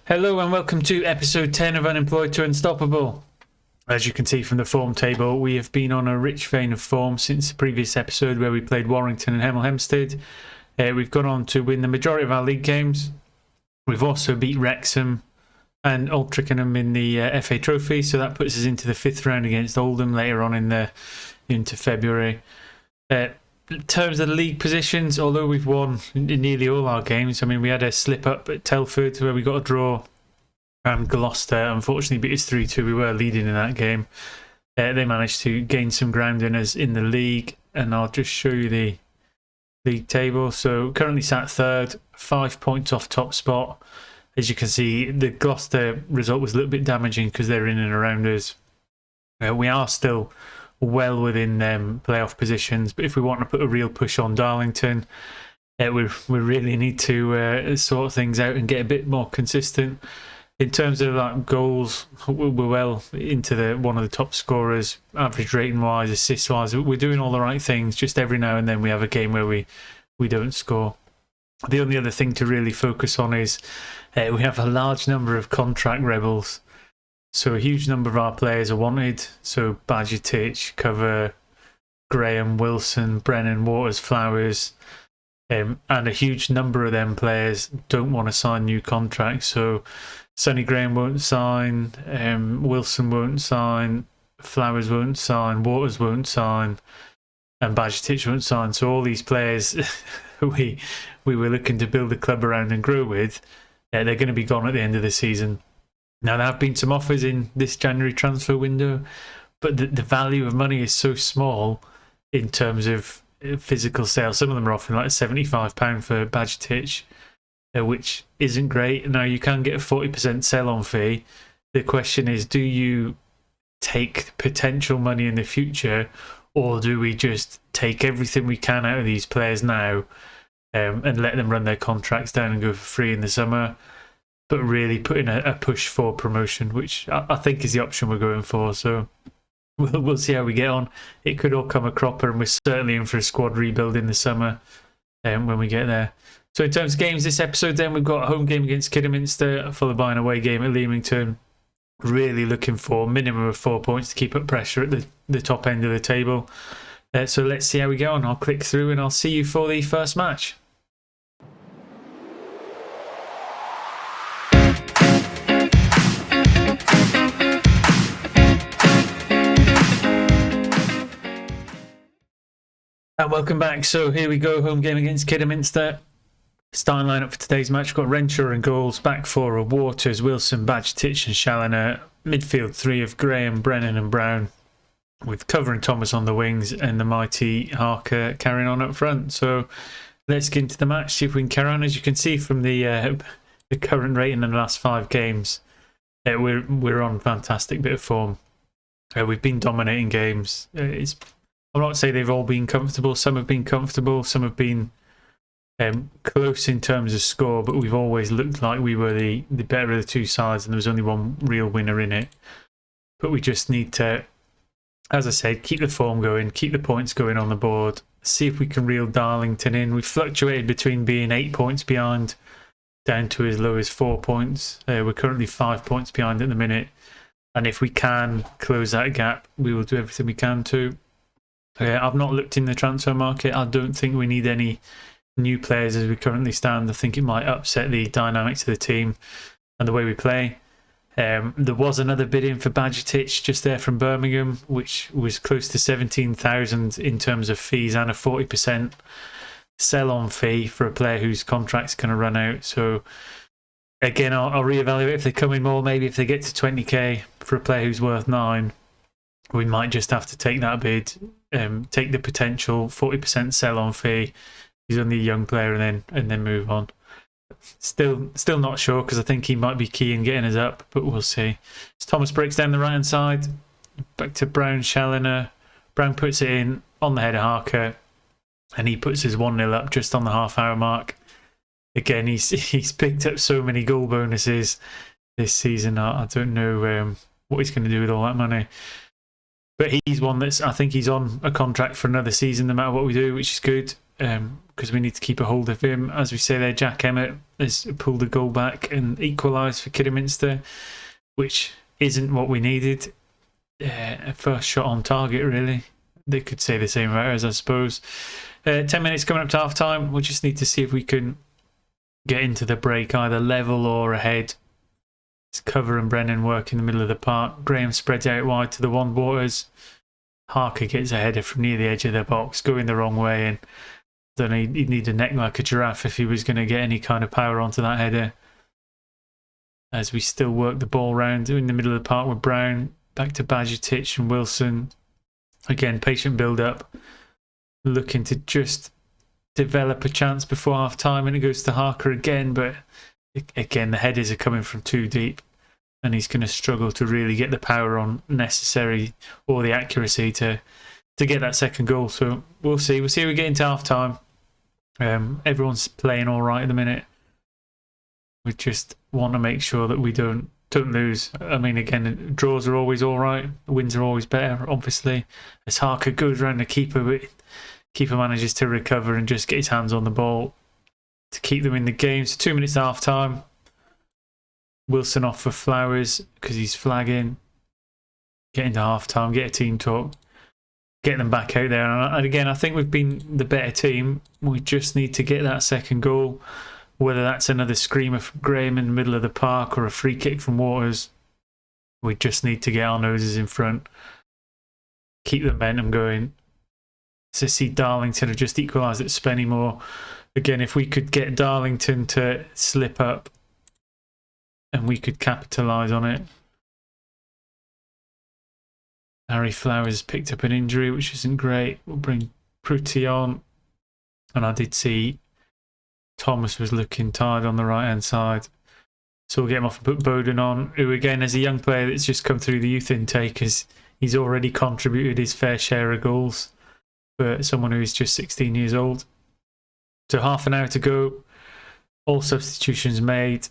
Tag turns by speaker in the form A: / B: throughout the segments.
A: Hello and welcome to episode 10 of Unemployed to Unstoppable. As you can see from the form table, we have been on a rich vein of form since the previous episode where we played Warrington and Hemel Hempstead. We've gone on to win the majority of our league games. We've also beat Wrexham and Old Twickenham in the FA Trophy, so that puts us into the fifth round against Oldham later on into February. In terms of the league positions, although we've won nearly all our games, I mean, we had a slip up at Telford where we got a draw, and Gloucester unfortunately beat us 3-2. We were leading in that game. They managed to gain some ground in us in the league, and I'll just show you the league table. So currently sat third, 5 points off top spot. As you can see, the Gloucester result was a little bit damaging because they're in and around us. We are still well within playoff positions, but if we want to put a real push on Darlington, we really need to sort things out and get a bit more consistent. In terms of like goals, we're well into one of the top scorers, average rating wise, assist wise. We're doing all the right things. Just every now and then we have a game where we don't score. The only other thing to really focus on is we have a large number of contract rebels. So a huge number of our players are wanted. So Badger, Cover, Graham, Wilson, Brennan, Waters, Flowers, and a huge number of them players don't want to sign new contracts. So Sonny Graham won't sign, Wilson won't sign, Flowers won't sign, Waters won't sign, and Badger won't sign. So all these players we were looking to build a club around and grow with, they're going to be gone at the end of the season. Now, there have been some offers in this January transfer window, but the value of money is so small in terms of physical sales. Some of them are offering like £75 for Badger, which isn't great. Now, you can get a 40% sell-on fee. The question is, do you take potential money in the future, or do we just take everything we can out of these players now and let them run their contracts down and go for free in the summer? But really put in a push for promotion, which I think is the option we're going for. So we'll see how we get on. It could all come a cropper, and we're certainly in for a squad rebuild in the summer when we get there. So in terms of games this episode, then we've got a home game against Kidderminster, followed by an away game at Leamington. Really looking for a minimum of 4 points to keep up pressure at the top end of the table. So let's see how we get on. I'll click through and I'll see you for the first match. And welcome back. So here we go, home game against Kidderminster. Starting lineup for today's match, we've got Renshaw and goals, back four of Waters, Wilson, Badge, and Challoner, midfield three of Graham, Brennan and Brown, with Cover and Thomas on the wings, and the mighty Harker carrying on up front. So let's get into the match, see if we can carry on. As you can see from the current rating in the last 5 games, we're on fantastic bit of form. We've been dominating games. I'm not saying they've all been comfortable. Some have been comfortable. Some have been close in terms of score, but we've always looked like we were the better of the two sides, and there was only one real winner in it. But we just need to, as I said, keep the form going, keep the points going on the board, see if we can reel Darlington in. We've fluctuated between being 8 points behind down to as low as 4 points. We're currently 5 points behind at the minute, and if we can close that gap, we will do everything we can to. I've not looked in the transfer market. I don't think we need any new players as we currently stand. I think it might upset the dynamics of the team and the way we play. There was another bid in for Badgetich just there from Birmingham, which was close to 17,000 in terms of fees and a 40% sell-on fee for a player whose contract's going to run out. So again, I'll reevaluate if they come in more. Maybe if they get to 20k for a player who's worth 9, we might just have to take that bid. Take the potential 40% sell-on fee. He's only a young player, and then move on. Still not sure, because I think he might be key in getting us up, but we'll see. As Thomas breaks down the right hand side, back to Brown, Challoner. Brown puts it in on the head of Harker, and he puts his 1-0 up just on the half-hour mark. Again, he's picked up so many goal bonuses this season. I don't know what he's going to do with all that money. But he's one I think he's on a contract for another season no matter what we do, which is good. because we need to keep a hold of him. As we say there, Jack Emmett has pulled a goal back and equalised for Kidderminster, which isn't what we needed. A first shot on target, really. They could say the same about us, I suppose. 10 minutes coming up to half time. We just need to see if we can get into the break either level or ahead. It's Cover and Brennan work in the middle of the park. Graham spreads out wide to the one waters. Harker gets a header from near the edge of the box, going the wrong way, and I don't know, he'd need a neck like a giraffe if he was going to get any kind of power onto that header. As we still work the ball round in the middle of the park with Brown, back to Bajetic and Wilson. Again, patient build-up, looking to just develop a chance before half-time, and it goes to Harker again, but again, the headers are coming from too deep, and he's going to struggle to really get the power on necessary or the accuracy to get that second goal. So we'll see. We'll see how we get into half-time. Everyone's playing all right at the minute. We just want to make sure that we don't lose. I mean, again, draws are always all right. Wins are always better, obviously. As Harker goes around the keeper, but keeper manages to recover and just get his hands on the ball to keep them in the game. So 2 minutes to half time. Wilson off for Flowers because he's flagging. Get into half time, get a team talk, get them back out there. And again, I think we've been the better team. We just need to get that second goal. Whether that's another screamer from Graham in the middle of the park or a free kick from Waters, we just need to get our noses in front, keep the momentum going. To see Darlington have just equalised at Spennymoor. Again, if we could get Darlington to slip up and we could capitalise on it. Harry Flowers picked up an injury, which isn't great. We'll bring Prutti on. And I did see Thomas was looking tired on the right-hand side. So we'll get him off and put Bowden on, who again, as a young player that's just come through the youth intake, he's already contributed his fair share of goals for someone who is just 16 years old. So half an hour to go. All substitutions made.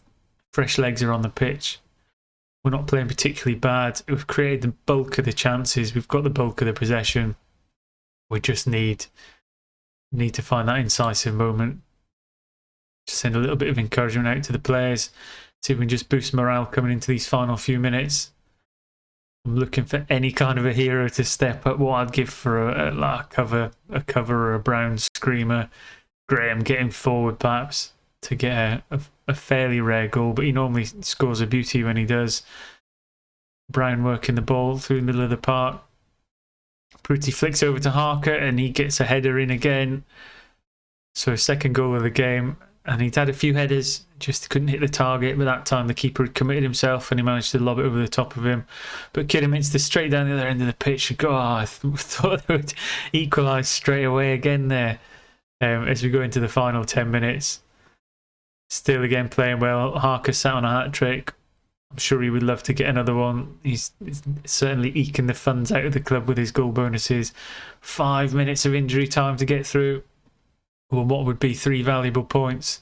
A: Fresh legs are on the pitch. We're not playing particularly bad. We've created the bulk of the chances. We've got the bulk of the possession. We just need to find that incisive moment. Just send a little bit of encouragement out to the players. See if we can just boost morale coming into these final few minutes. I'm looking for any kind of a hero to step up. What I'd give for a cover or a Brown screamer. Graham getting forward perhaps to get a fairly rare goal, but he normally scores a beauty when he does. Brown working the ball through the middle of the park. Prutti flicks over to Harker and he gets a header in again. So second goal of the game. And he'd had a few headers, just couldn't hit the target, but that time the keeper had committed himself and he managed to lob it over the top of him. But Kidderminster straight down the other end of the pitch. I thought they would equalise straight away again there as we go into the final 10 minutes. Still again playing well. Harker sat on a hat-trick. I'm sure he would love to get another one. He's certainly eking the funds out of the club with his goal bonuses. 5 minutes of injury time to get through. Well, what would be 3 valuable points,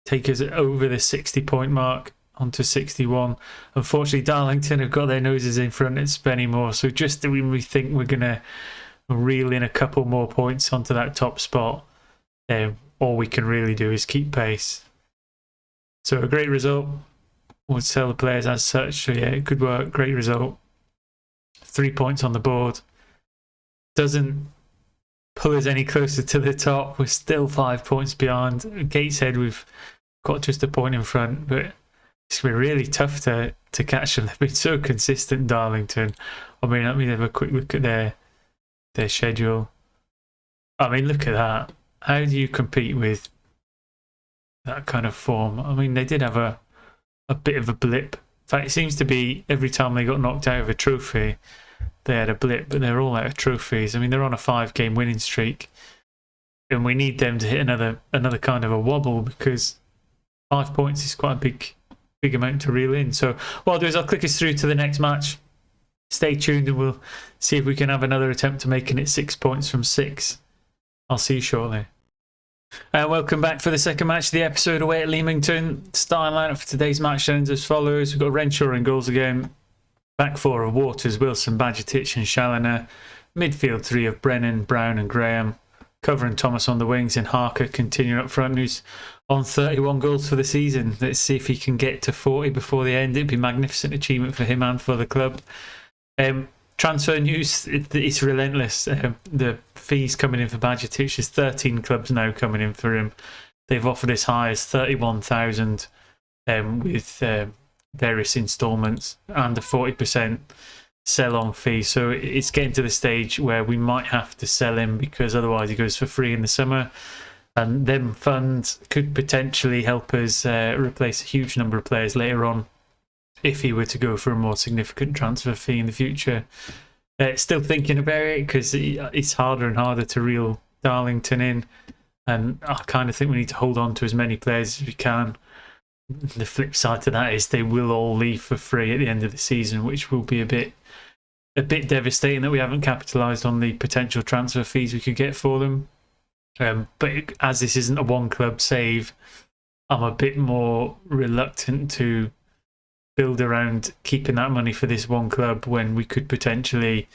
A: take us over the 60-point mark onto 61. Unfortunately, Darlington have got their noses in front at Spennymoor, so just when we think we're going to reel in a couple more points onto that top spot, all we can really do is keep pace. So a great result. Would sell the players as such. So yeah, good work, great result. 3 points on the board. Doesn't pull us any closer to the top. We're still 5 points behind. Gateshead, we've got just a point in front, but it's going to be really tough to catch them. They've been so consistent, Darlington. I mean, let me have a quick look at their schedule. I mean, look at that. How do you compete with that kind of form? I mean, they did have a bit of a blip. In fact, it seems to be every time they got knocked out of a trophy, they had a blip, but they're all out of trophies. I mean, they're on a 5-game winning streak, and we need them to hit another kind of a wobble, because 5 points is quite a big amount to reel in. So what I'll do is I'll click us through to the next match. Stay tuned and we'll see if we can have another attempt to making it 6 points from 6. I'll see you shortly. And welcome back for the second match of the episode away at Leamington. Starting lineup for today's match ends as follows. We've got Renshaw in goals again. Back four of Waters, Wilson, Bajetic and Challoner. Midfield three of Brennan, Brown and Graham. covering Thomas on the wings, and Harker continuing up front, who's on 31 goals for the season. Let's see if he can get to 40 before the end. It'd be a magnificent achievement for him and for the club. Transfer news, it's relentless. The fees coming in for Bajcetic, there's 13 clubs now coming in for him. They've offered as high as 31,000 with various instalments and a 40% sell-on fee. So it's getting to the stage where we might have to sell him, because otherwise he goes for free in the summer. And them funds could potentially help us replace a huge number of players later on if he were to go for a more significant transfer fee in the future. Still thinking about it, because it's harder and harder to reel Darlington in, and I kind of think we need to hold on to as many players as we can. The flip side to that is they will all leave for free at the end of the season, which will be a bit devastating that we haven't capitalised on the potential transfer fees we could get for them. But as this isn't a one club save, I'm a bit more reluctant to build around keeping that money for this one club when we could potentially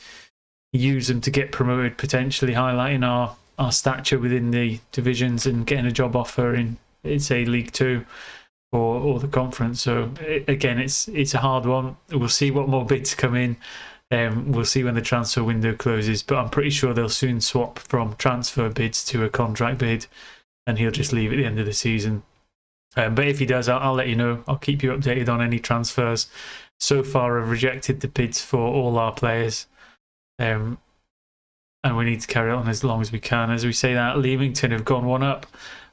A: use them to get promoted, potentially highlighting our stature within the divisions and getting a job offer in, say, League Two or the conference. So again, it's a hard one. We'll see what more bids come in. We'll see when the transfer window closes, but I'm pretty sure they'll soon swap from transfer bids to a contract bid, and he'll just leave at the end of the season. But if he does, I'll let you know. I'll keep you updated on any transfers. So far, I've rejected the bids for all our players, and we need to carry on as long as we can. As we say that, Leamington have gone one up,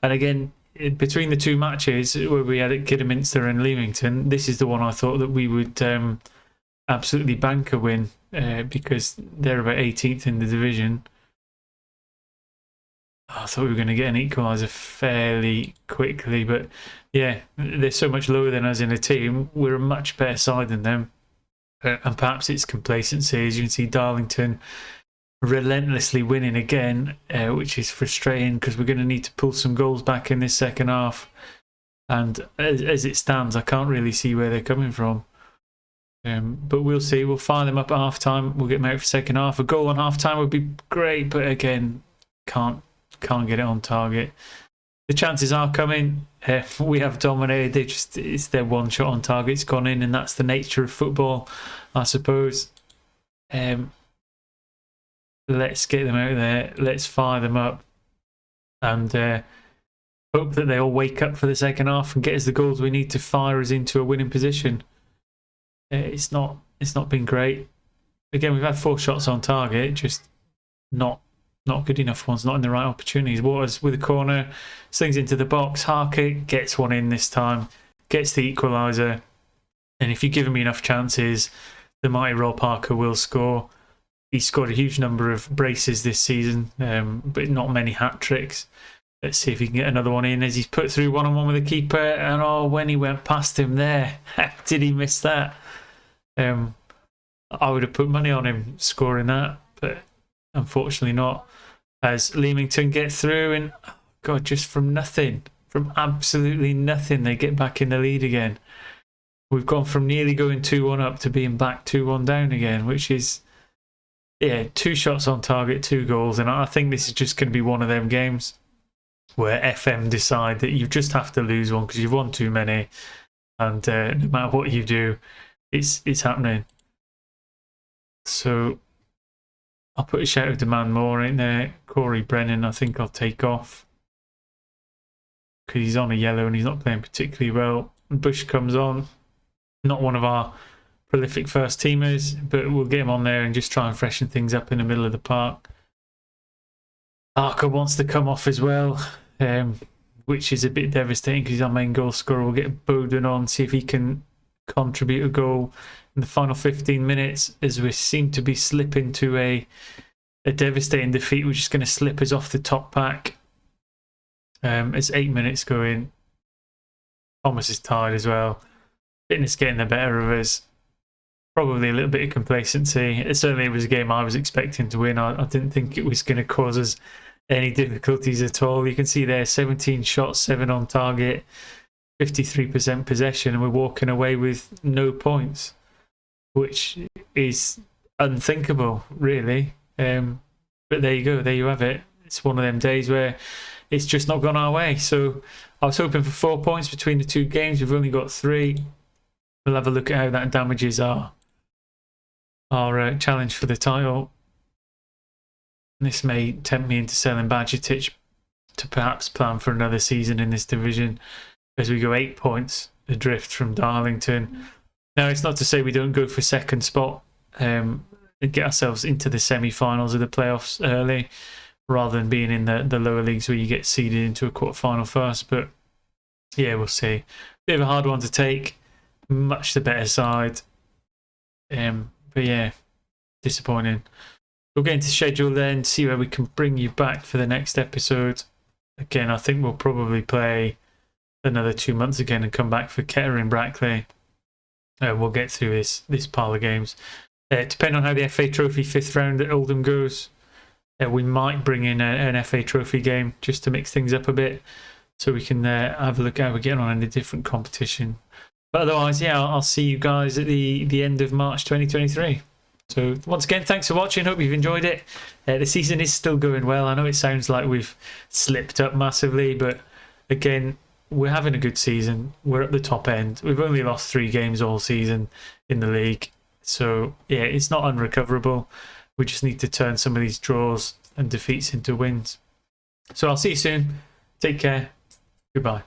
A: and again, between the two matches where we had at Kidderminster and Leamington, this is the one I thought that we would absolutely bank a win, because they're about 18th in the division. I thought we were going to get an equaliser fairly quickly, but yeah, they're so much lower than us in a team. We're a much better side than them, and perhaps it's complacency. As you can see, Darlington relentlessly winning again, which is frustrating, because we're going to need to pull some goals back in this second half, and as it stands, I can't really see where they're coming from. But we'll see. We'll fire them up at half time. We'll get them out for second half. A goal on half time would be great, but again, can't get it on target. The chances are coming. We have dominated. It's their one shot on target. It's gone in, and that's the nature of football, I suppose. Let's get them out there. Let's fire them up, and hope that they all wake up for the second half and get us the goals we need to fire us into a winning position. It's not been great. Again, we've had 4 shots on target, just not good enough ones, not in the right opportunities. Waters with a corner, slings into the box. Harker gets one in this time, gets the equaliser, and if you give him enough chances, the mighty Rob Harker will score. He's scored a huge number of braces this season, but not many hat-tricks. Let's see if he can get another one in as he's put through one-on-one with the keeper, and when he went past him there, how did he miss that? I would have put money on him scoring that, but unfortunately not. As Leamington get through, and God, just from nothing, from absolutely nothing, they get back in the lead again. We've gone from nearly going 2-1 up to being back 2-1 down again, which is, 2 shots on target, 2 goals, and I think this is just going to be one of them games where FM decide that you just have to lose one because you've won too many, and no matter what you do, it's happening. So I'll put a shout of demand more in there. Corey Brennan, I think I'll take off because he's on a yellow and he's not playing particularly well. Bush comes on, not one of our prolific first teamers, but we'll get him on there and just try and freshen things up in the middle of the park. Harker wants to come off as well, which is a bit devastating because he's our main goal scorer. We'll get Bowden on, see if he can contribute a goal in the final 15 minutes as we seem to be slipping to a devastating defeat, which is going to slip us off the top pack. As 8 minutes go in, Thomas is tired as well. Fitness getting the better of us. Probably a little bit of complacency. Certainly it was a game I was expecting to win. I didn't think it was going to cause us any difficulties at all. You can see there 17 shots, 7 on target, 53% possession, and we're walking away with no points, which is unthinkable, really. But there you go, there you have it. it's one of them days where it's just not gone our way. So I was hoping for 4 points between the two games. We've only got 3. We'll have a look at how that damages our challenge for the title. This may tempt me into selling Badgertich to perhaps plan for another season in this division, as we go 8 points adrift from Darlington. Now, it's not to say we don't go for second spot and get ourselves into the semi-finals of the playoffs early, rather than being in the lower leagues where you get seeded into a quarter-final first. But yeah, we'll see. Bit of a hard one to take. Much the better side. But yeah, disappointing. We'll get into schedule then, see where we can bring you back for the next episode. Again, I think we'll probably play another 2 months again and come back for Kettering Brackley. We'll get through this pile of games. Depending on how the FA Trophy 5th round at Oldham goes, we might bring in an FA Trophy game just to mix things up a bit, so we can have a look at how we're getting on in a different competition. But otherwise, yeah, I'll see you guys at the end of March 2023. So once again, thanks for watching. Hope you've enjoyed it. The season is still going well. I know it sounds like we've slipped up massively, but again, we're having a good season. We're at the top end. We've only lost 3 games all season in the league. So yeah, it's not unrecoverable. We just need to turn some of these draws and defeats into wins. So I'll see you soon. Take care. Goodbye.